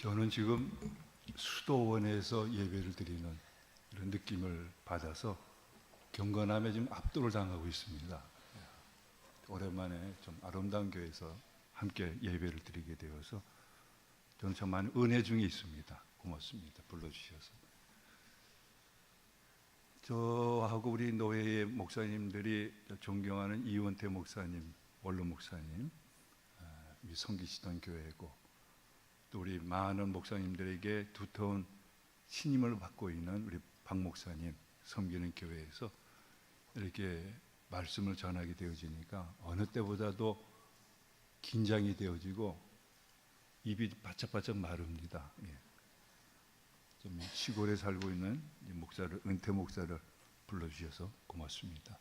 저는 지금 수도원에서 예배를 드리는 이런 느낌을 받아서 경건함에 지금 압도를 당하고 있습니다. 오랜만에 좀 아름다운 교회에서 함께 예배를 드리게 되어서 저는 정말 은혜 중에 있습니다. 고맙습니다. 불러주셔서. 저하고 우리 노회의 목사님들이 존경하는 이원태 목사님, 원로 목사님 섬기시던 교회고, 또 우리 많은 목사님들에게 두터운 신임을 받고 있는 우리 박 목사님 섬기는 교회에서 이렇게 말씀을 전하게 되어지니까 어느 때보다도 긴장이 되어지고 입이 바짝바짝 마릅니다. 좀 시골에 살고 있는 목사를, 은퇴 목사를 불러주셔서 고맙습니다.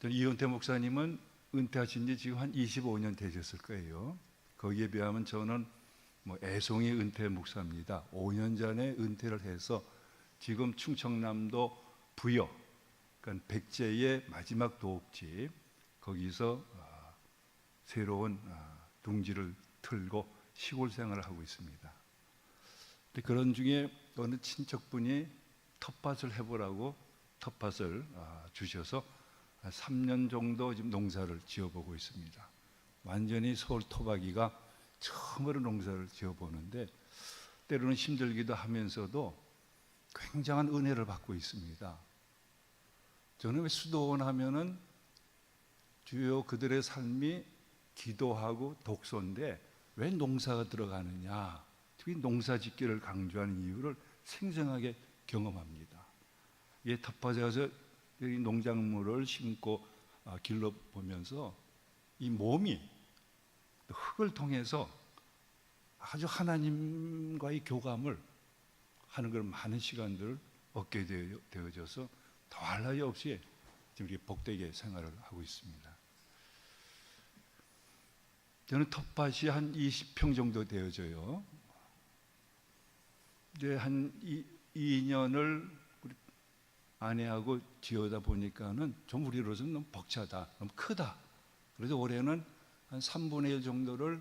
이은퇴 목사님은 은퇴하신 지 지금 한 25년 되셨을 거예요. 거기에 비하면 저는 애송이 은퇴 목사입니다. 5년 전에 은퇴를 해서 지금 충청남도 부여, 그러니까 백제의 마지막 도읍집, 거기서 새로운 둥지를 틀고 시골 생활을 하고 있습니다. 근데 그런 중에 어느 친척분이 텃밭을 해보라고 텃밭을 주셔서 3년 정도 지금 농사를 지어보고 있습니다. 완전히 서울 토박이가 처음으로 농사를 지어보는데 때로는 힘들기도 하면서도 굉장한 은혜를 받고 있습니다. 저는 왜 수도원 하면은 주요 그들의 삶이 기도하고 독서인데 왜 농사가 들어가느냐, 특히 농사 짓기를 강조하는 이유를 생생하게 경험합니다. 텃밭에 가서 이 농작물을 심고 길러보면서 이 몸이 흙을 통해서 아주 하나님과의 교감을 하는 그런 많은 시간들을 얻게 되어져서 더할 나위 없이 지금 이렇게 복되게 생활을 하고 있습니다. 저는 텃밭이 한 20평 정도 되어져요. 이제 한 2년을 우리 아내하고 지어다 보니까는 좀 우리로서는 너무 벅차다, 너무 크다. 그래서 올해는 한 3분의 1 정도를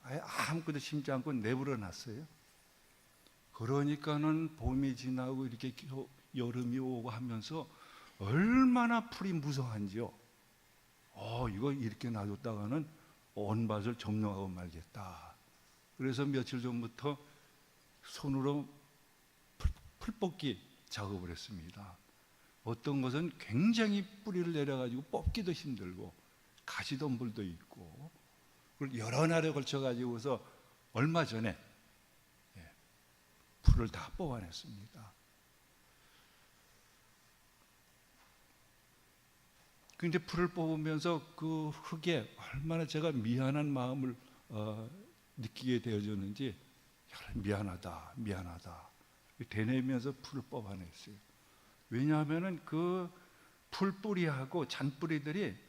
아예 아무것도 심지 않고 내버려 놨어요. 그러니까는 봄이 지나고 이렇게 여름이 오고 하면서 얼마나 풀이 무성한지요. 이거 이렇게 놔뒀다가는 온 밭을 점령하고 말겠다. 그래서 며칠 전부터 손으로 풀 뽑기 작업을 했습니다. 어떤 것은 굉장히 뿌리를 내려가지고 뽑기도 힘들고 가시덤불도 있고, 그걸 여러 날에 걸쳐가지고서 얼마 전에 풀을 다 뽑아냈습니다. 근데 풀을 뽑으면서 그 흙에 얼마나 제가 미안한 마음을 느끼게 되어졌는지, 미안하다 되뇌면서 풀을 뽑아냈어요. 왜냐하면은 그 풀뿌리하고 잔뿌리들이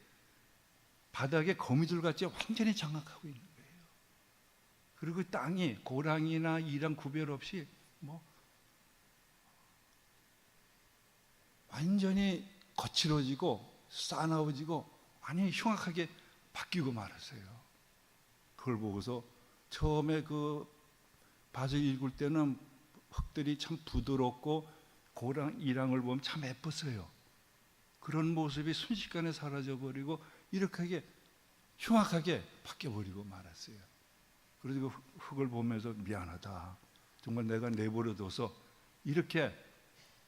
바닥에 거미줄같이 완전히 장악하고 있는 거예요. 그리고 땅이 고랑이나 이랑 구별 없이 완전히 거칠어지고 싸나워지고 아니 흉악하게 바뀌고 말았어요. 그걸 보고서 처음에 그 밭을 일굴 때는 흙들이 참 부드럽고 고랑, 이랑을 보면 참 예뻤어요. 그런 모습이 순식간에 사라져버리고 이렇게 흉악하게 바뀌어버리고 말았어요. 그래서 그 흙을 보면서 미안하다, 정말 내가 내버려둬서 이렇게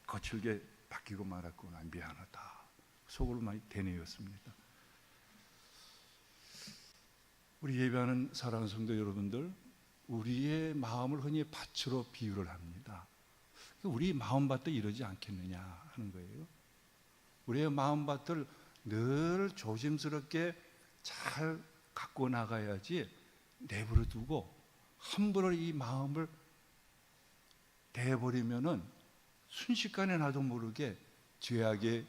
거칠게 바뀌고 말았구나, 미안하다, 속으로 많이 되뇌었습니다. 우리 예배하는 사랑하는 성도 여러분들, 우리의 마음을 흔히 밭으로 비유를 합니다. 우리 마음밭도 이러지 않겠느냐 하는 거예요. 우리의 마음밭을 늘 조심스럽게 잘 갖고 나가야지, 내버려 두고 함부로 이 마음을 대버리면은 순식간에 나도 모르게 죄악의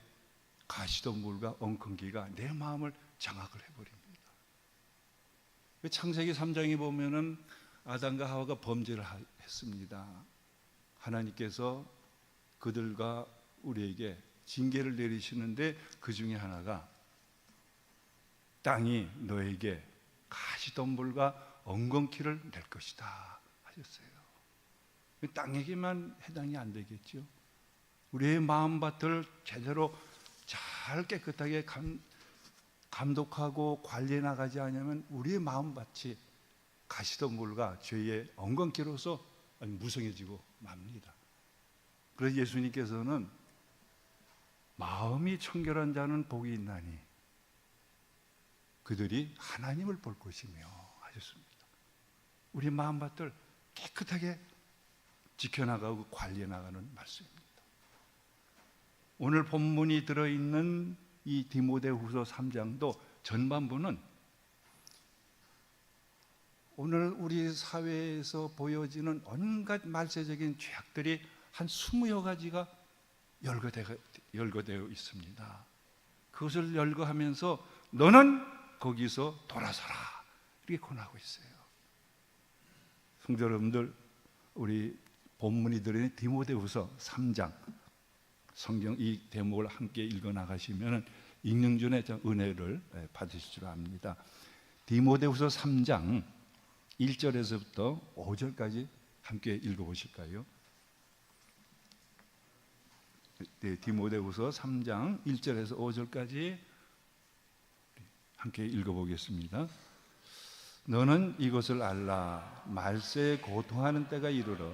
가시덤불과 엉겅기가 내 마음을 장악을 해버립니다. 창세기 3장에 보면은 아담과 하와가 범죄를 했습니다. 하나님께서 그들과 우리에게 징계를 내리시는데 그 중에 하나가 땅이 너에게 가시덤불과 엉겅퀴를 낼 것이다 하셨어요. 땅에게만 해당이 안 되겠죠. 우리의 마음밭을 제대로 잘 깨끗하게 감독하고 관리해 나가지 않으면 우리의 마음밭이 가시덤불과 죄의 엉겅퀴로서 무성해지고 맙니다. 그래서 예수님께서는 마음이 청결한 자는 복이 있나니 그들이 하나님을 볼 것이며 하셨습니다. 우리 마음밭을 깨끗하게 지켜나가고 관리해 나가는 말씀입니다. 오늘 본문이 들어있는 이 디모데후서 3장도 전반부는 오늘 우리 사회에서 보여지는 온갖 말세적인 죄악들이 한 20여 가지가 열거되어 있습니다. 그것을 열거하면서 너는 거기서 돌아서라 이렇게 권하고 있어요. 성도 여러분들, 우리 본문이 들어있는 디모데후서 3장 성경 이 대목을 함께 읽어 나가시면 익명준의 은혜를 받으실 줄 압니다. 디모데후서 3장 1절에서부터 5절까지 함께 읽어보실까요? 네, 디모데후서 3장 1절에서 5절까지 함께 읽어보겠습니다. 너는 이것을 알라. 말세에 고통하는 때가 이르러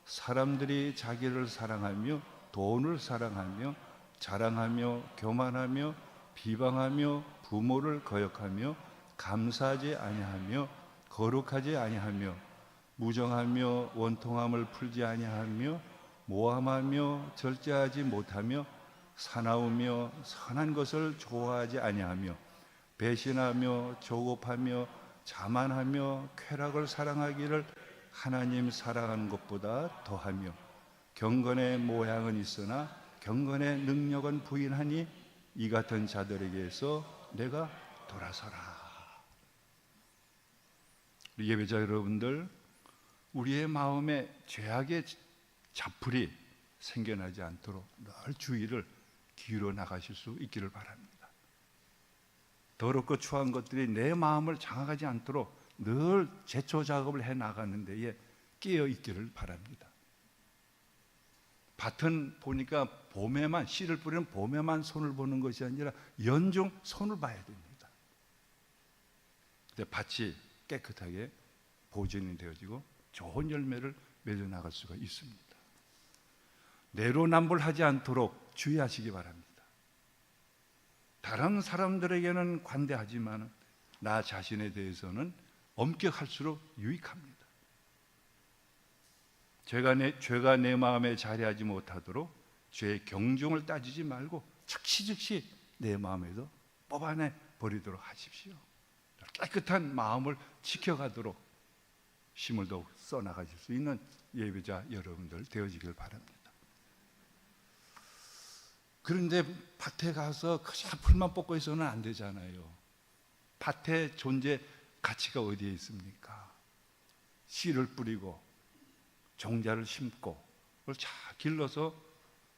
사람들이 자기를 사랑하며 돈을 사랑하며 자랑하며 교만하며 비방하며 부모를 거역하며 감사하지 아니하며 거룩하지 아니하며 무정하며 원통함을 풀지 아니하며 모함하며 절제하지 못하며 사나우며 선한 것을 좋아하지 아니하며 배신하며 조급하며 자만하며 쾌락을 사랑하기를 하나님 사랑하는 것보다 더하며 경건의 모양은 있으나 경건의 능력은 부인하니 이 같은 자들에게서 내가 돌아서라. 우리 예배자 여러분들, 우리의 마음에 죄악의 자풀이 생겨나지 않도록 늘 주의를 기울여 나가실 수 있기를 바랍니다. 더럽고 추한 것들이 내 마음을 장악하지 않도록 늘 제초 작업을 해 나가는 데에 깨어 있기를 바랍니다. 밭은 보니까 봄에만, 씨를 뿌리는 봄에만 손을 보는 것이 아니라 연중 손을 봐야 됩니다. 그때 밭이 깨끗하게 보존이 되어지고 좋은 열매를 맺어 나갈 수가 있습니다. 내로남불하지 않도록 주의하시기 바랍니다. 다른 사람들에게는 관대하지만 나 자신에 대해서는 엄격할수록 유익합니다. 죄가 내 마음에 자리하지 못하도록 죄의 경중을 따지지 말고 즉시 내 마음에서 뽑아내 버리도록 하십시오. 깨끗한 마음을 지켜가도록 힘을 더욱 써나가실 수 있는 예배자 여러분들 되어지길 바랍니다. 그런데 밭에 가서 그냥 풀만 뽑고 있어서는 안 되잖아요. 밭의 존재 가치가 어디에 있습니까? 씨를 뿌리고 종자를 심고 그걸 잘 길러서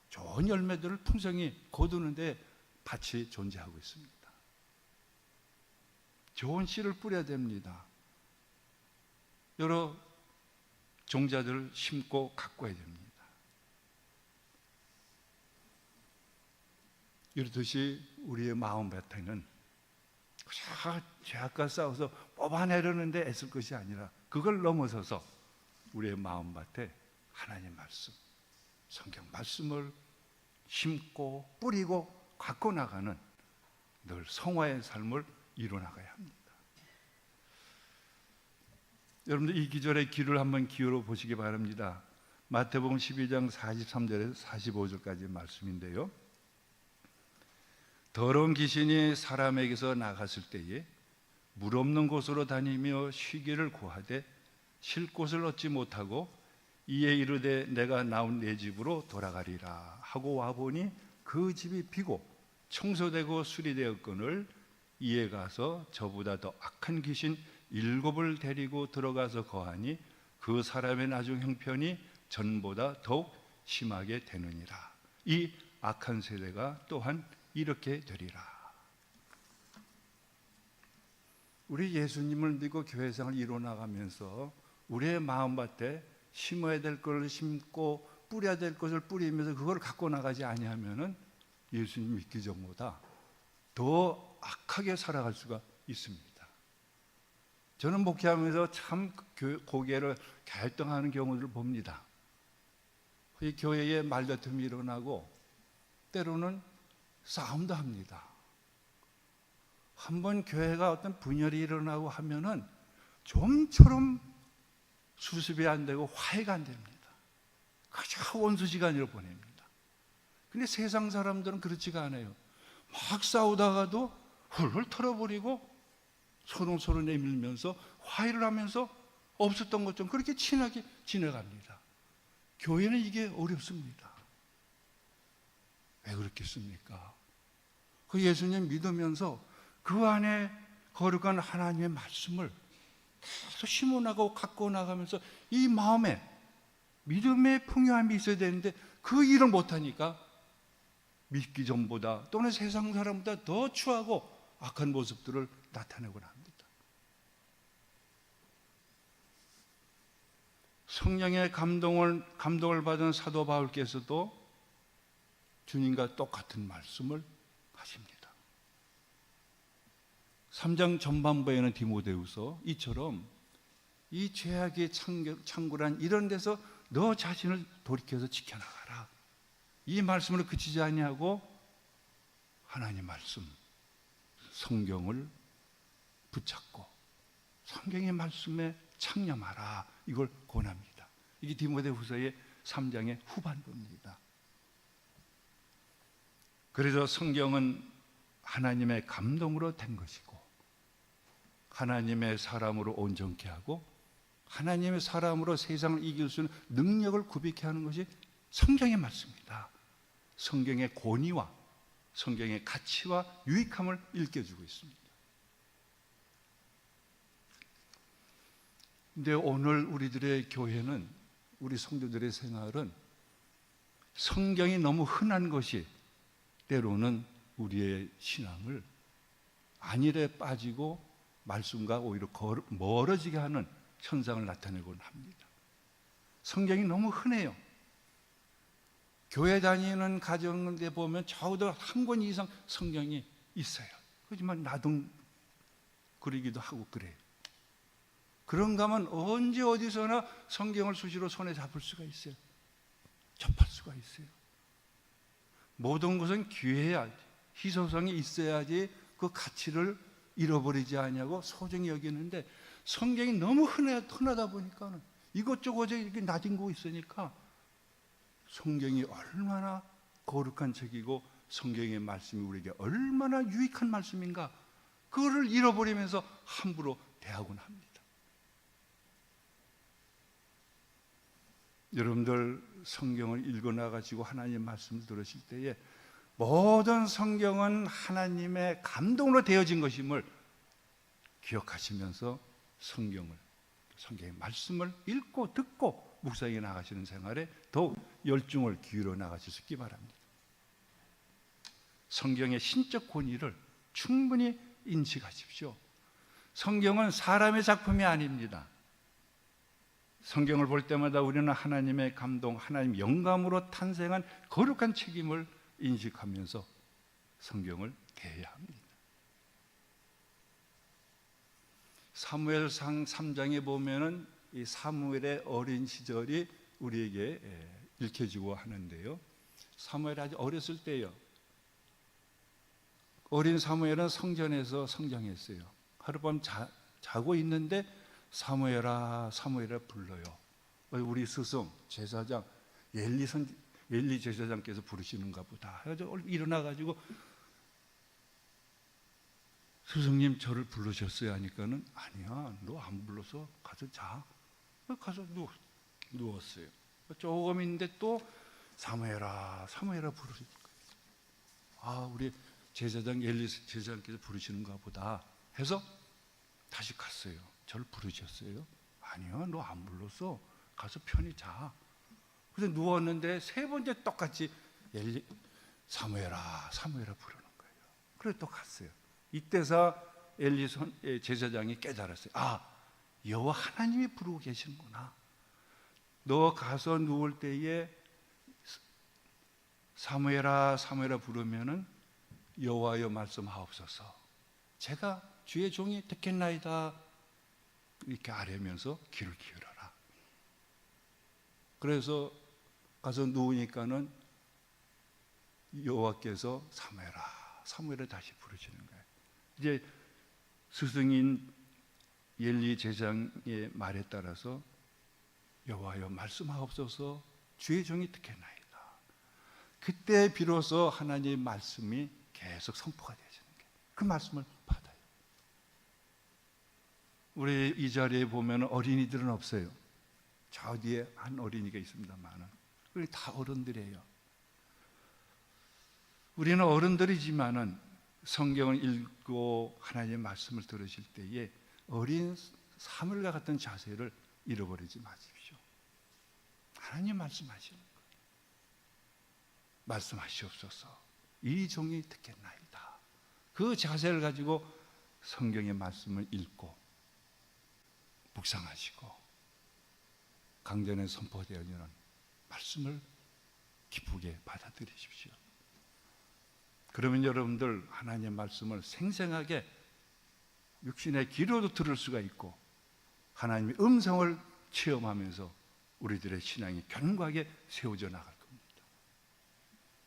좋은 열매들을 풍성히 거두는데 밭이 존재하고 있습니다. 좋은 씨를 뿌려야 됩니다. 여러 종자들을 심고 가꿔야 됩니다. 이렇듯이 우리의 마음 밭에는 죄악과 싸워서 뽑아내려는데 애쓸 것이 아니라 그걸 넘어서서 우리의 마음밭에 하나님 말씀, 성경 말씀을 심고 뿌리고 갖고 나가는 늘 성화의 삶을 이뤄나가야 합니다. 여러분들 이 기절의 귀를 한번 기울여 보시기 바랍니다. 마태복음 12장 43절에서 45절까지 말씀인데요. 더러운 귀신이 사람에게서 나갔을 때에 물 없는 곳으로 다니며 쉬기를 구하되 쉴 곳을 얻지 못하고 이에 이르되 내가 나온 내 집으로 돌아가리라 하고 와보니 그 집이 비고 청소되고 수리되었거늘 이에 가서 저보다 더 악한 귀신 7을 데리고 들어가서 거하니 그 사람의 나중 형편이 전보다 더욱 심하게 되느니라. 이 악한 세대가 또한 이렇게 되리라. 우리 예수님을 믿고 교회생활을 이뤄나가면서 우리의 마음밭에 심어야 될 것을 심고 뿌려야 될 것을 뿌리면서 그걸 갖고 나가지 아니하면은 예수님 믿기 전보다 더 악하게 살아갈 수가 있습니다. 저는 목회하면서 참 고개를 갈등하는 경우를 봅니다. 이 교회에 말다툼이 일어나고 때로는 싸움도 합니다. 한번 교회가 어떤 분열이 일어나고 하면은 좀처럼 수습이 안 되고 화해가 안 됩니다. 가장 원수지간으로 보냅니다. 근데 세상 사람들은 그렇지가 않아요. 막 싸우다가도 훌훌 털어버리고 서로 내밀면서 화해를 하면서 없었던 것처럼 그렇게 친하게 지내갑니다. 교회는 이게 어렵습니다. 왜 그렇겠습니까? 그 예수님 믿으면서 그 안에 거룩한 하나님의 말씀을 계속 심어나가고 갖고 나가면서 이 마음에 믿음의 풍요함이 있어야 되는데 그 일을 못하니까 믿기 전보다 또는 세상 사람보다 더 추하고 악한 모습들을 나타내곤 합니다. 성령의 감동을 받은 사도 바울께서도 주님과 똑같은 말씀을 하십니다. 3장 전반부에는 디모데후서 이처럼 이 죄악의 창고란 이런 데서 너 자신을 돌이켜서 지켜나가라. 이 말씀으로 그치지 아니하고 하나님 말씀, 성경을 붙잡고 성경의 말씀에 창념하라. 이걸 권합니다. 이게 디모데후서의 3장의 후반부입니다. 그래서 성경은 하나님의 감동으로 된 것이고 하나님의 사람으로 온전케 하고 하나님의 사람으로 세상을 이길 수 있는 능력을 구비케 하는 것이 성경의 말씀입니다. 성경의 권위와 성경의 가치와 유익함을 일깨주고 있습니다. 근데 오늘 우리들의 교회는, 우리 성도들의 생활은 성경이 너무 흔한 것이 때로는 우리의 신앙을 안일에 빠지고 말씀과 오히려 멀어지게 하는 현상을 나타내곤 합니다. 성경이 너무 흔해요. 교회 다니는 가정에 보면 적어도 한 권 이상 성경이 있어요. 하지만 나도 그러기도 하고 그래요. 그런가 하면 언제 어디서나 성경을 수시로 손에 잡을 수가 있어요. 접할 수가 있어요. 모든 것은 기회야, 희소성이 있어야지 그 가치를 잃어버리지 않냐고 소중히 여기는데 성경이 너무 흔하다 보니까 이것저것 이렇게 나뒹고 있으니까 성경이 얼마나 거룩한 책이고 성경의 말씀이 우리에게 얼마나 유익한 말씀인가, 그거를 잃어버리면서 함부로 대하곤 합니다. 여러분들 성경을 읽어나가지고 하나님의 말씀을 들으실 때에 모든 성경은 하나님의 감동으로 되어진 것임을 기억하시면서 성경의 말씀을 읽고 듣고 묵상해 나가시는 생활에 더욱 열중을 기울여 나가실 수 있기 바랍니다. 성경의 신적 권위를 충분히 인식하십시오. 성경은 사람의 작품이 아닙니다. 성경을 볼 때마다 우리는 하나님의 감동, 하나님 영감으로 탄생한 거룩한 책임을 인식하면서 성경을 대해야 합니다. 사무엘상 3장에 보면은 이 사무엘의 어린 시절이 우리에게 읽혀지고 하는데요. 사무엘이 아주 어렸을 때요. 어린 사무엘은 성전에서 성장했어요. 하룻밤 자고 있는데 사무엘아, 사무엘아 불러요. 우리 스승 제사장 엘리 제사장께서 부르시는가 보다 해가지고 일어나가지고 스승님 저를 부르셨어요 하니까는 아니야, 너 안 불러서 가서 자. 가서 누웠어요. 조금 있는데 또 사무엘아, 사무엘아 부르시니까 우리 제사장 엘리 제사장께서 부르시는가 보다 해서 다시 갔어요. 저를 부르셨어요? 아니요, 너 안 불렀어. 가서 편히 자. 그래서 누웠는데 세 번째 똑같이 사무엘아, 사무엘아 부르는 거예요. 그래서 또 갔어요. 이때서 엘리 제사장이 깨달았어요. 여호와 하나님이 부르고 계시는구나. 너 가서 누울 때에 사무엘아 사무엘아 부르면은 여호와여 말씀하옵소서. 제가 주의 종이 듣겠나이다. 이렇게 아뢰면서 귀를 기울여라. 그래서 가서 누우니까는 여호와께서 사무엘아 사무엘을 다시 부르시는 거예요. 이제 스승인 엘리 제장의 말에 따라서 여호와여 말씀하옵소서 주의 종이 듣겠나이다. 그때 비로소 하나님의 말씀이 계속 선포가 되어지는 거예요. 그 말씀을 받아요. 우리 이 자리에 보면 어린이들은 없어요. 저 뒤에 한 어린이가 있습니다만 우리 다 어른들이에요. 우리는 어른들이지만은 성경을 읽고 하나님의 말씀을 들으실 때에 어린 사물과 같은 자세를 잃어버리지 마십시오. 하나님 말씀하시는 거예요. 말씀하시옵소서. 이 종이 듣겠나이다. 그 자세를 가지고 성경의 말씀을 읽고 묵상하시고 강전에 선포되어지는 말씀을 기쁘게 받아들이십시오. 그러면 여러분들 하나님의 말씀을 생생하게 육신의 귀로도 들을 수가 있고 하나님의 음성을 체험하면서 우리들의 신앙이 견고하게 세워져 나갈 겁니다.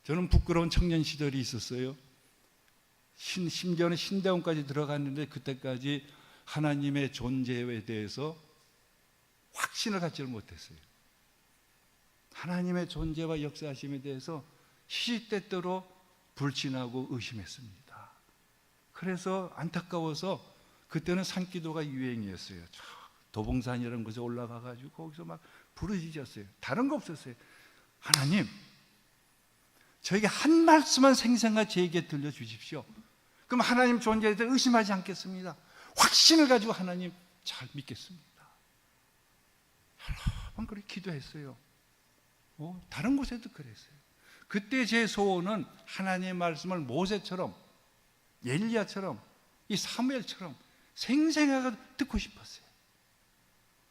저는 부끄러운 청년 시절이 있었어요. 심지어는 신대원까지 들어갔는데 그때까지 하나님의 존재에 대해서 확신을 갖지를 못했어요. 하나님의 존재와 역사하심에 대해서 시시때때로 불신하고 의심했습니다. 그래서 안타까워서 그때는 산기도가 유행이었어요. 도봉산이라는 곳에 올라가가지고 거기서 막 부르짖었어요. 다른 거 없었어요. 하나님, 저에게 한 말씀만 생생하게 저에게 들려주십시오. 그럼 하나님 존재에 대해 의심하지 않겠습니다. 확신을 가지고 하나님 잘 믿겠습니다. 여러 번 그렇게 기도했어요. 다른 곳에도 그랬어요. 그때 제 소원은 하나님의 말씀을 모세처럼 엘리야처럼 이 사무엘처럼 생생하게 듣고 싶었어요.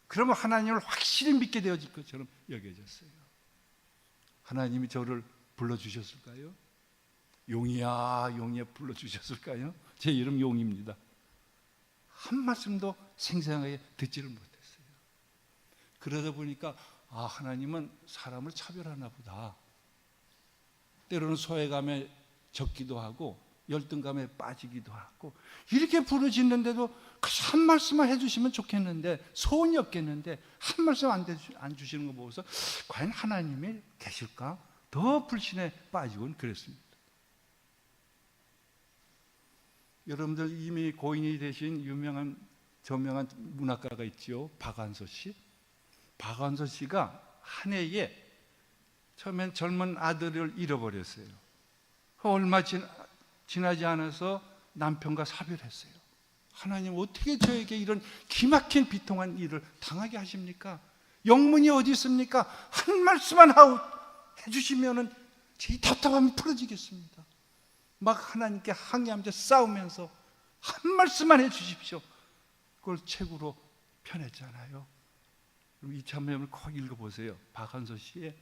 그러면 하나님을 확실히 믿게 되어질 것처럼 여겨졌어요. 하나님이 저를 불러주셨을까요? 용이야 용이야 불러주셨을까요? 제 이름 용입니다. 한 말씀도 생생하게 듣지를 못했어요. 그러다 보니까 하나님은 사람을 차별하나 보다. 때로는 소외감에 적기도 하고 열등감에 빠지기도 하고 이렇게 부르짖는데도 한 말씀만 해주시면 좋겠는데 소원이 없겠는데 한 말씀 안 주시는 거 보고서 과연 하나님이 계실까? 더 불신에 빠지곤 그랬습니다. 여러분들 이미 고인이 되신 유명한 저명한 문학가가 있지요. 박완서 씨. 박완서 씨가 한 해에 처음엔 젊은 아들을 잃어버렸어요. 얼마 지나지 않아서 남편과 사별했어요. 하나님 어떻게 저에게 이런 기막힌 비통한 일을 당하게 하십니까? 영문이 어디 있습니까? 한 말씀만 해주시면은 제 답답함이 풀어지겠습니다. 막 하나님께 항의하면서 싸우면서 한 말씀만 해주십시오. 그걸 책으로 펴냈잖아요. 이 참여를 꼭 읽어보세요. 박한서 씨의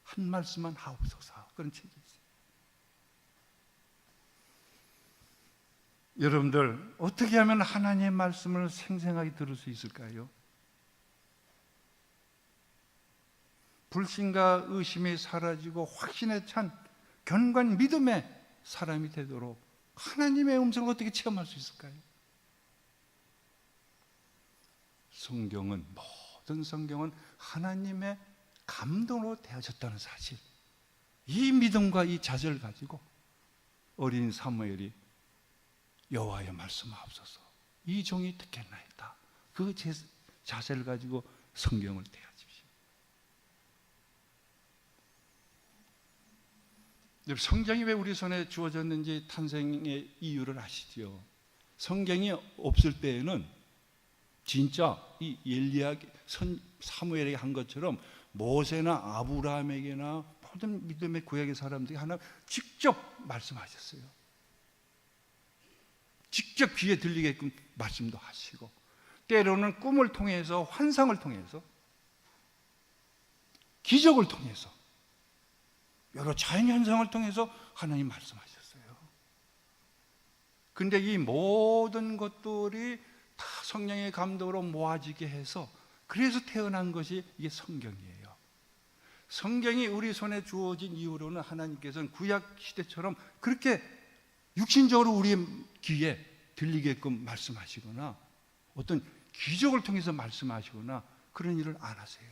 한 말씀만 하옵소서 그런 책이 있어요. 여러분들 어떻게 하면 하나님의 말씀을 생생하게 들을 수 있을까요? 불신과 의심이 사라지고 확신에 찬 견고한 믿음의 사람이 되도록 하나님의 음성을 어떻게 체험할 수 있을까요? 모든 성경은 하나님의 감동으로 되어졌다는 사실, 이 믿음과 이 자세를 가지고 어린 사무엘이 여호와여 말씀하옵소서 이 종이 듣겠나이다. 그 자세를 가지고 성경을 대하십시오. 성경이 왜 우리 손에 주어졌는지 탄생의 이유를 아시죠? 성경이 없을 때에는 진짜 이 엘리야 사무엘에게 한 것처럼 모세나 아브라함에게나 모든 믿음의 구약의 사람들이 하나 직접 말씀하셨어요. 직접 귀에 들리게끔 말씀도 하시고 때로는 꿈을 통해서, 환상을 통해서, 기적을 통해서, 여러 자연현상을 통해서 하나님 말씀하셨어요. 근데 이 모든 것들이 다 성령의 감동으로 모아지게 해서, 그래서 태어난 것이 이게 성경이에요. 성경이 우리 손에 주어진 이후로는 하나님께서는 구약 시대처럼 그렇게 육신적으로 우리의 귀에 들리게끔 말씀하시거나 어떤 기적을 통해서 말씀하시거나 그런 일을 안 하세요.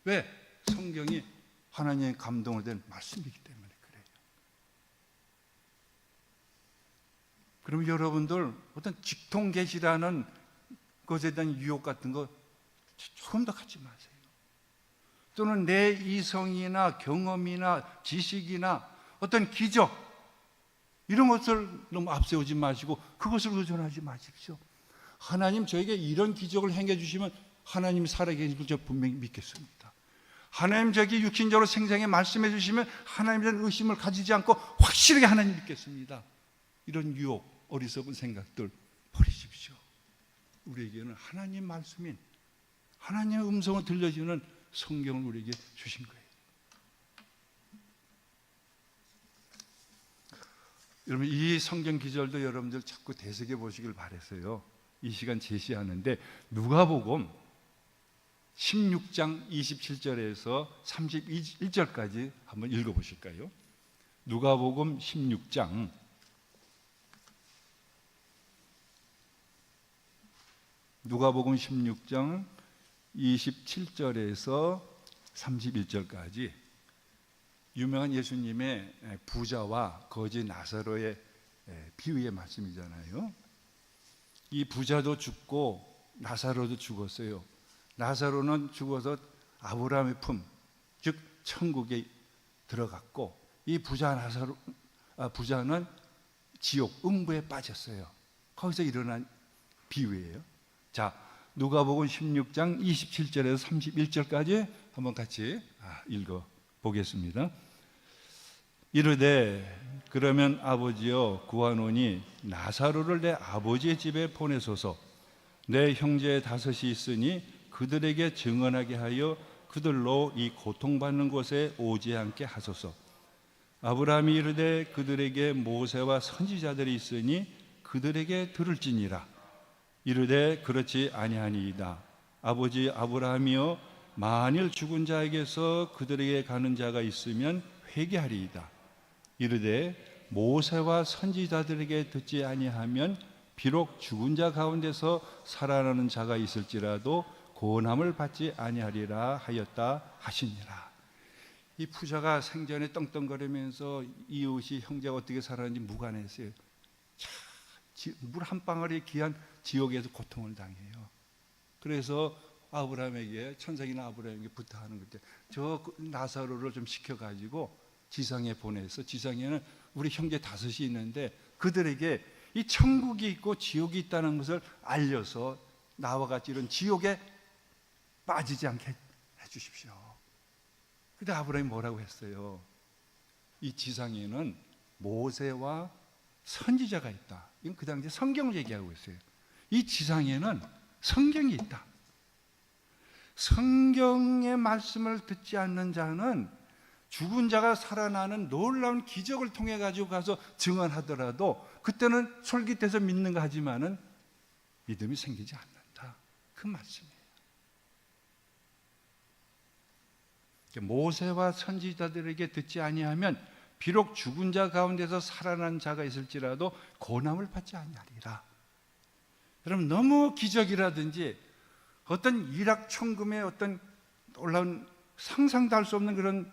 왜? 성경이 하나님의 감동을 된 말씀이기 때문에 그래요. 그럼 여러분들 어떤 직통계시라는 것에 대한 유혹 같은 거 조금 더 갖지 마세요. 또는 내 이성이나 경험이나 지식이나 어떤 기적, 이런 것을 너무 앞세우지 마시고 그것을 의존하지 마십시오. 하나님 저에게 이런 기적을 행해 주시면 하나님이 살아계신 걸 제가 분명히 믿겠습니다. 하나님 저에게 육신적으로 생생히 말씀해 주시면 하나님에 대한 의심을 가지지 않고 확실하게 하나님 믿겠습니다. 이런 유혹, 어리석은 생각들 버리십시오. 우리에게는 하나님 말씀인, 하나님의 음성을 들려주는 성경을 우리에게 주신 거예요. 여러분, 이 성경 기절도 여러분들 자꾸 되새겨 보시길 바랬어요. 이 시간 제시하는데 누가복음 16장 27절에서 31절까지 한번 읽어보실까요? 누가복음 16장 27절에서 31절까지 유명한 예수님의 부자와 거지 나사로의 비유의 말씀이잖아요. 이 부자도 죽고 나사로도 죽었어요. 나사로는 죽어서 아브라함의 품, 즉 천국에 들어갔고, 이 부자는 지옥, 음부에 빠졌어요. 거기서 일어난 비유예요. 자, 누가복음 16장 27절에서 31절까지 한번 같이 읽어 보겠습니다. 이르되 그러면 아버지여 구하노니 나사로를 내 아버지의 집에 보내소서. 내 형제 다섯이 있으니 그들에게 증언하게 하여 그들로 이 고통받는 곳에 오지 않게 하소서. 아브라함이 이르되 그들에게 모세와 선지자들이 있으니 그들에게 들을지니라. 이르되 그렇지 아니하니이다. 아버지 아브라함이여 만일 죽은 자에게서 그들에게 가는 자가 있으면 회개하리이다. 이르되 모세와 선지자들에게 듣지 아니하면 비록 죽은 자 가운데서 살아나는 자가 있을지라도 고난을 받지 아니하리라 하였다 하시니라. 이 부자가 생전에 떵떵거리면서 이웃이 형제가 어떻게 살았는지 무관했어요. 물 한 방울이 귀한 지옥에서 고통을 당해요. 그래서 아브라함에게, 천사기나 아브라함에게 부탁하는 건데, 저 나사로를 좀 시켜가지고 지상에 보내서, 지상에는 우리 형제 다섯이 있는데 그들에게 이 천국이 있고 지옥이 있다는 것을 알려서 나와 같이 이런 지옥에 빠지지 않게 해주십시오. 근데 아브라함이 뭐라고 했어요? 이 지상에는 모세와 선지자가 있다. 이건 그 당시에 성경을 얘기하고 있어요. 이 지상에는 성경이 있다. 성경의 말씀을 듣지 않는 자는 죽은 자가 살아나는 놀라운 기적을 통해 가지고 가서 증언하더라도 그때는 솔깃해서 믿는가 하지만은 믿음이 생기지 않는다. 그 말씀이에요. 모세와 선지자들에게 듣지 아니하면 비록 죽은 자 가운데서 살아난 자가 있을지라도 고난을 받지 아니하리라. 여러분, 너무 기적이라든지 어떤 일확천금의 어떤 놀라운 상상도 할 수 없는 그런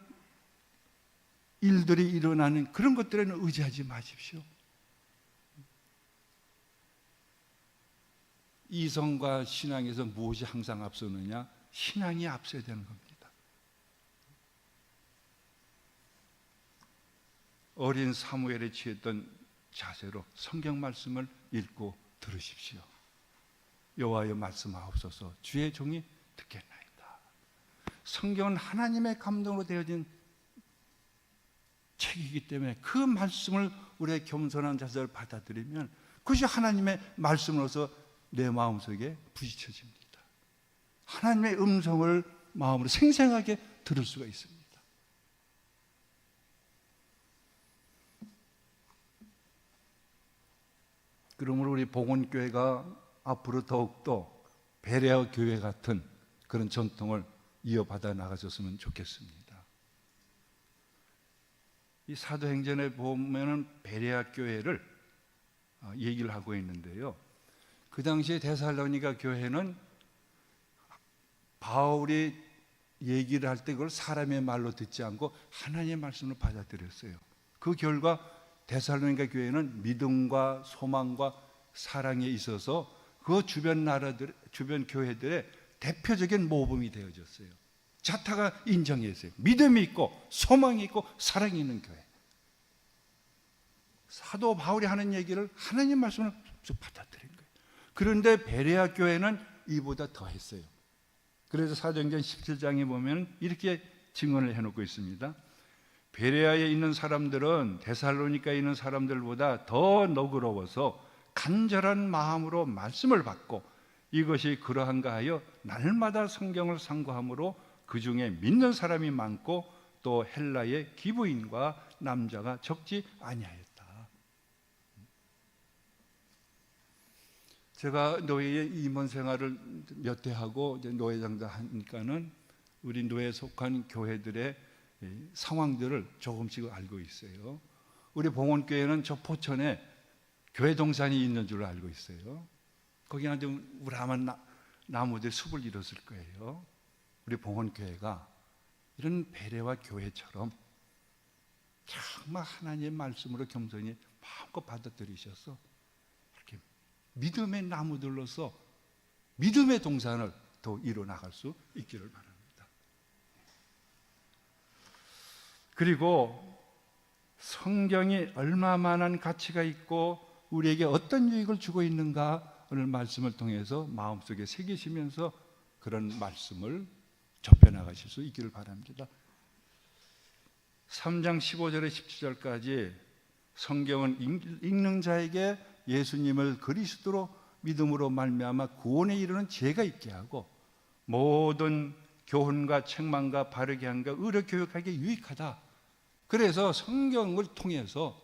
일들이 일어나는 그런 것들에는 의지하지 마십시오. 이성과 신앙에서 무엇이 항상 앞서느냐? 신앙이 앞서야 되는 겁니다. 어린 사무엘이 취했던 자세로 성경 말씀을 읽고 들으십시오. 여호와여 말씀하옵소서. 주의 종이 듣겠나이다. 성경은 하나님의 감동으로 되어진 책이기 때문에 그 말씀을 우리의 겸손한 자세를 받아들이면 그것이 하나님의 말씀으로서 내 마음속에 부딪혀집니다. 하나님의 음성을 마음으로 생생하게 들을 수가 있습니다. 그러므로 우리 봉헌교회가 앞으로 더욱더 베레아 교회 같은 그런 전통을 이어받아 나가줬으면 좋겠습니다. 이 사도행전에 보면은 베레아 교회를 얘기를 하고 있는데요. 그 당시에 데살로니가 교회는 바울이 얘기를 할 때 그걸 사람의 말로 듣지 않고 하나님의 말씀으로 받아들였어요. 그 결과 데살로니가 교회는 믿음과 소망과 사랑에 있어서 그 주변 나라들, 주변 교회들의 대표적인 모범이 되어졌어요. 자타가 인정했어요. 믿음이 있고 소망이 있고 사랑이 있는 교회. 사도 바울이 하는 얘기를 하나님 말씀을 쭉 받아들인 거예요. 그런데 베레아 교회는 이보다 더 했어요. 그래서 사도행전 17장에 보면 이렇게 증언을 해놓고 있습니다. 베레아에 있는 사람들은 데살로니카에 있는 사람들보다 더 너그러워서 간절한 마음으로 말씀을 받고 이것이 그러한가 하여 날마다 성경을 상고함으로 그 중에 믿는 사람이 많고 또 헬라의 기부인과 남자가 적지 아니하였다. 제가 노예의 임원 생활을 몇 해 하고 이제 노회장도 하니까는 우리 노예에 속한 교회들의 상황들을 조금씩 알고 있어요. 우리 봉헌교회는 저 포천에 교회 동산이 있는 줄 알고 있어요. 거기 아주 우람한 나무들 숲을 이뤘을 거예요. 우리 봉헌교회가 이런 베레와 교회처럼 정말 하나님의 말씀으로 겸손히 마음껏 받아들이셔서 이렇게 믿음의 나무들로서 믿음의 동산을 더 이뤄나갈 수 있기를 바랍니다. 그리고 성경이 얼마만한 가치가 있고 우리에게 어떤 유익을 주고 있는가 오늘 말씀을 통해서 마음속에 새기시면서 그런 말씀을 접해나가실 수 있기를 바랍니다. 3장 15절에 17절까지 성경은 읽는 자에게 예수님을 그리스도로 믿음으로 말미암아 구원에 이르는 지혜가 있게 하고 모든 교훈과 책망과 바르게 함과 의로 교육하기에 유익하다. 그래서 성경을 통해서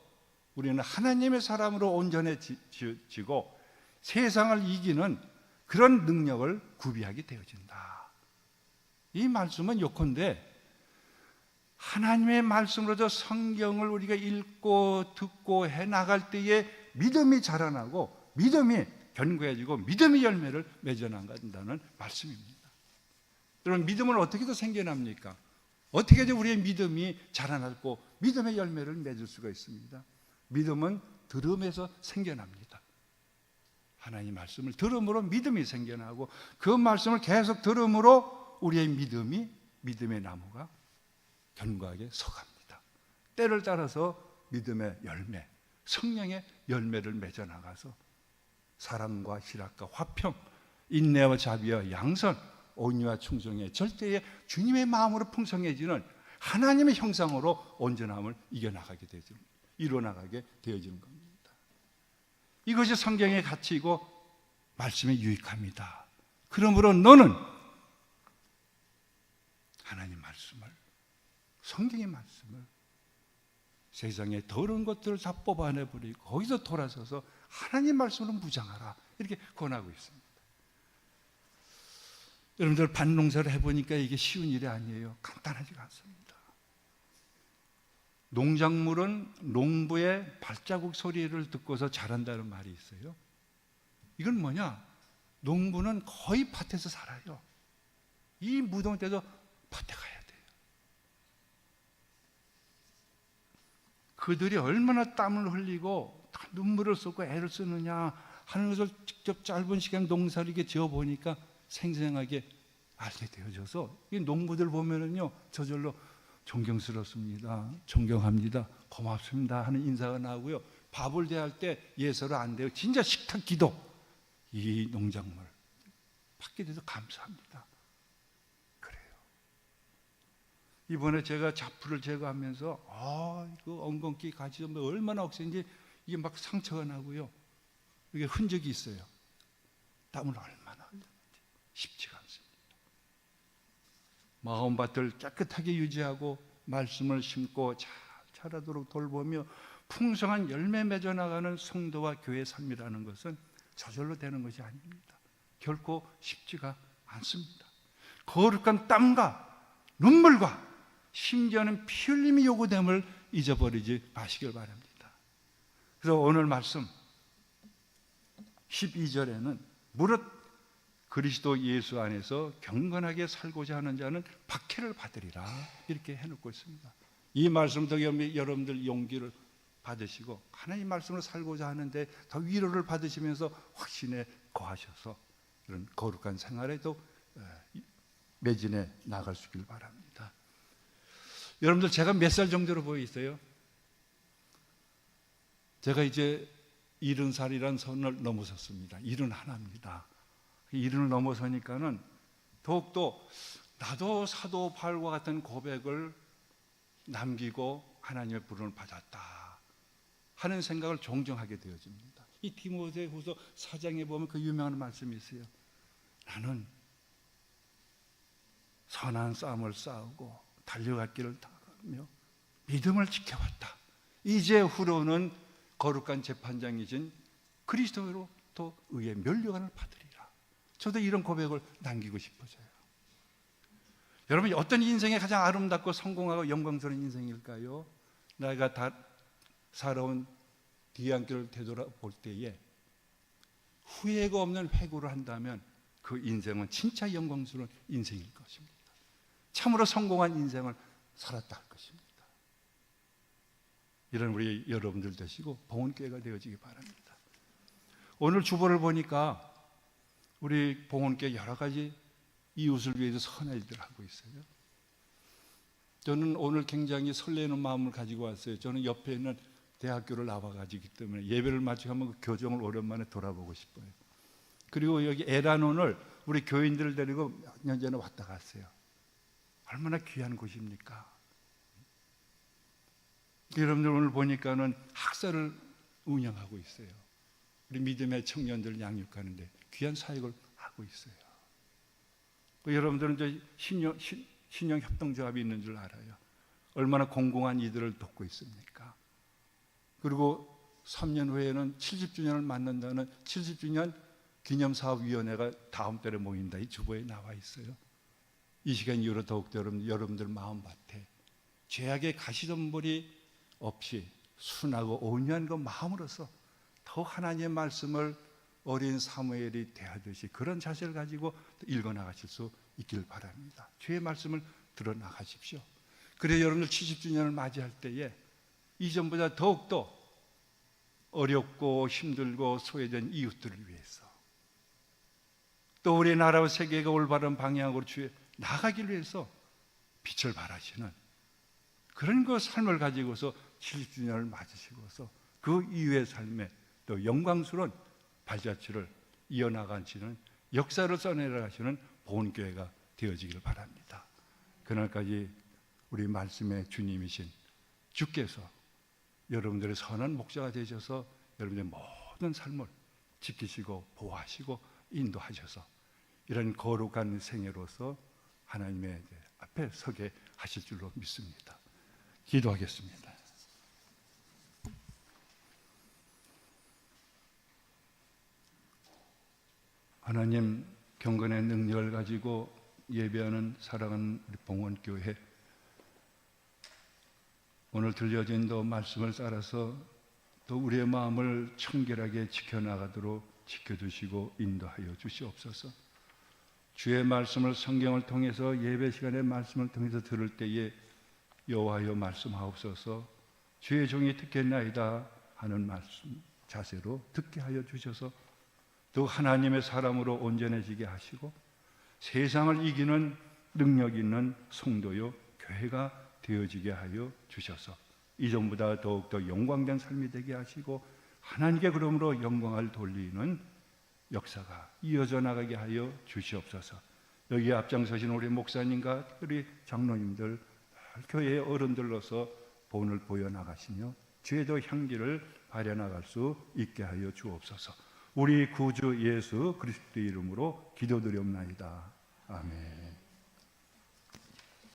우리는 하나님의 사람으로 온전해지고 세상을 이기는 그런 능력을 구비하게 되어진다. 이 말씀은 요컨대 하나님의 말씀으로도 성경을 우리가 읽고 듣고 해나갈 때에 믿음이 자라나고 믿음이 견고해지고 믿음의 열매를 맺어나간다는 말씀입니다. 여러분, 믿음은 어떻게 더 생겨납니까? 어떻게 해야 우리의 믿음이 자라나고 믿음의 열매를 맺을 수가 있습니다. 믿음은 들음에서 생겨납니다. 하나님 말씀을 들음으로 믿음이 생겨나고 그 말씀을 계속 들음으로 우리의 믿음의 나무가 견고하게 서갑니다. 때를 따라서 믿음의 열매, 성령의 열매를 맺어나가서 사랑과 희락과 화평, 인내와 자비와 양선, 온유와 충성의 절대의 주님의 마음으로 풍성해지는 하나님의 형상으로 온전함을 이겨나가게 되어지는, 이루어나가게 되어지는 겁니다. 이것이 성경의 가치이고 말씀의 유익함이다. 그러므로 너는 하나님 말씀을, 성경의 말씀을 세상의 더러운 것들을 다 뽑아내버리고 거기서 돌아서서 하나님 말씀으로 무장하라, 이렇게 권하고 있습니다. 여러분들 밭농사를 해보니까 이게 쉬운 일이 아니에요. 간단하지가 않습니다. 농작물은 농부의 발자국 소리를 듣고서 자란다는 말이 있어요. 이건 뭐냐? 농부는 거의 밭에서 살아요. 이 무더운 때도 밭에 가야 돼요. 그들이 얼마나 땀을 흘리고 눈물을 쏟고 애를 쓰느냐 하는 것을 직접 짧은 시간 농사를 이렇게 지어보니까 생생하게 알게 되어져서 이 농부들 보면은요, 저절로 존경스럽습니다, 존경합니다, 고맙습니다 하는 인사가 나오고요. 밥을 대할 때 예서로 안 돼요. 진짜 식탁 기도, 이 농작물 받게 돼서 감사합니다. 그래요. 이번에 제가 잡풀을 제거하면서 이거 엉겅퀴 가지 얼마나 억센지 이게 막 상처가 나고요. 이게 흔적이 있어요. 땀을 얼마나 흘렸는지 쉽지가 않습니다. 마음밭을 깨끗하게 유지하고 말씀을 심고 잘 자라도록 돌보며 풍성한 열매 맺어 나가는 성도와 교회 삶이라는 것은 저절로 되는 것이 아닙니다. 결코 쉽지가 않습니다. 거룩한 땀과 눈물과 심지어는 피 흘림이 요구됨을 잊어버리지 마시길 바랍니다. 그래서 오늘 말씀 12절에는 무릇 그리스도 예수 안에서 경건하게 살고자 하는 자는 박해를 받으리라 이렇게 해놓고 있습니다. 이 말씀도 여러분들 용기를 받으시고 하나님 말씀으로 살고자 하는데 더 위로를 받으시면서 확신에 거하셔서 이런 거룩한 생활에도 매진해 나갈 수 있길 바랍니다. 여러분들 제가 몇 살 정도로 보이세요? 제가 이제 70살이란 선을 넘어섰습니다. 71입니다. 70을 넘어서니까는 더욱더 나도 사도 바울과 같은 고백을 남기고 하나님의 부름을 받았다 하는 생각을 종종 하게 되어집니다. 이 디모데후서 4장에 보면 그 유명한 말씀이 있어요. 나는 선한 싸움을 싸우고 달려갈 길을 다하며 믿음을 지켜왔다. 이제후로는 거룩한 재판장이신 그리스도로 또 의의 면류관을 받으리라. 저도 이런 고백을 남기고 싶어져요. 여러분, 어떤 인생이 가장 아름답고 성공하고 영광스러운 인생일까요? 내가 다 살아온 뒤안길을 되돌아볼 때에 후회가 없는 회고를 한다면 그 인생은 진짜 영광스러운 인생일 것입니다. 참으로 성공한 인생을 살았다 할 것입니다. 이런 우리 여러분들 되시고 봉헌교회가 되어지기 바랍니다. 오늘 주보를 보니까 우리 봉헌교회 여러 가지 이웃을 위해서 선한 일들을 하고 있어요. 저는 오늘 굉장히 설레는 마음을 가지고 왔어요. 저는 옆에 있는 대학교를 나와가지기 때문에 예배를 마치고 한번 그 교정을 오랜만에 돌아보고 싶어요. 그리고 여기 에라논을 우리 교인들을 데리고 몇 년 전에 왔다 갔어요. 얼마나 귀한 곳입니까? 여러분들 오늘 보니까는 학사를 운영하고 있어요. 우리 믿음의 청년들 양육하는데 귀한 사역을 하고 있어요. 여러분들은 이제 신영 협동조합이 있는 줄 알아요. 얼마나 공공한 이들을 돕고 있습니까? 그리고 3년 후에는 70주년을 맞는다는 70주년 기념사업위원회가 다음 달에 모인다. 이 주보에 나와 있어요. 이 시간 이후로 더욱더 여러분들 마음밭에 죄악의 가시덤불이 없이 순하고 온유한 그 마음으로서 더 하나님의 말씀을 어린 사무엘이 대하듯이 그런 자세를 가지고 읽어나가실 수 있길 바랍니다. 주의 말씀을 들어나가십시오. 그래야 여러분들 70주년을 맞이할 때에 이전보다 더욱더 어렵고 힘들고 소외된 이웃들을 위해서 또 우리나라와 세계가 올바른 방향으로 주에 나가기 위해서 빛을 발하시는 그런 그 삶을 가지고서 70주년을 맞으시고서 그 이후의 삶에 또 영광스러운 발자취를 이어나가시는 역사를 써내려가시는 봉헌교회가 되어지길 바랍니다. 그날까지 우리 말씀의 주님이신 주께서 여러분들의 선한 목자가 되셔서 여러분의 모든 삶을 지키시고 보호하시고 인도하셔서 이런 거룩한 생애로서 하나님의 앞에 서게 하실 줄로 믿습니다. 기도하겠습니다. 하나님, 경건의 능력을 가지고 예배하는 사랑하는 우리 봉헌교회, 오늘 들려진 또 말씀을 따라서 또 우리의 마음을 청결하게 지켜나가도록 지켜주시고 인도하여 주시옵소서. 주의 말씀을 성경을 통해서 예배 시간에 말씀을 통해서 들을 때에 여호와여 말씀하옵소서. 주의 종이 듣겠나이다 하는 말씀 자세로 듣게 하여 주셔서 또 하나님의 사람으로 온전해지게 하시고 세상을 이기는 능력 있는 성도요 교회가 되어지게 하여 주셔서 이전보다 더욱더 영광된 삶이 되게 하시고 하나님께 그러므로 영광을 돌리는 역사가 이어져 나가게 하여 주시옵소서. 여기 앞장서신 우리 목사님과 우리 장로님들, 교회의 어른들로서 본을 보여 나가시며 죄도 향기를 발해 나갈 수 있게 하여 주옵소서. 우리 구주 예수 그리스도의 이름으로 기도드리옵나이다. 아멘.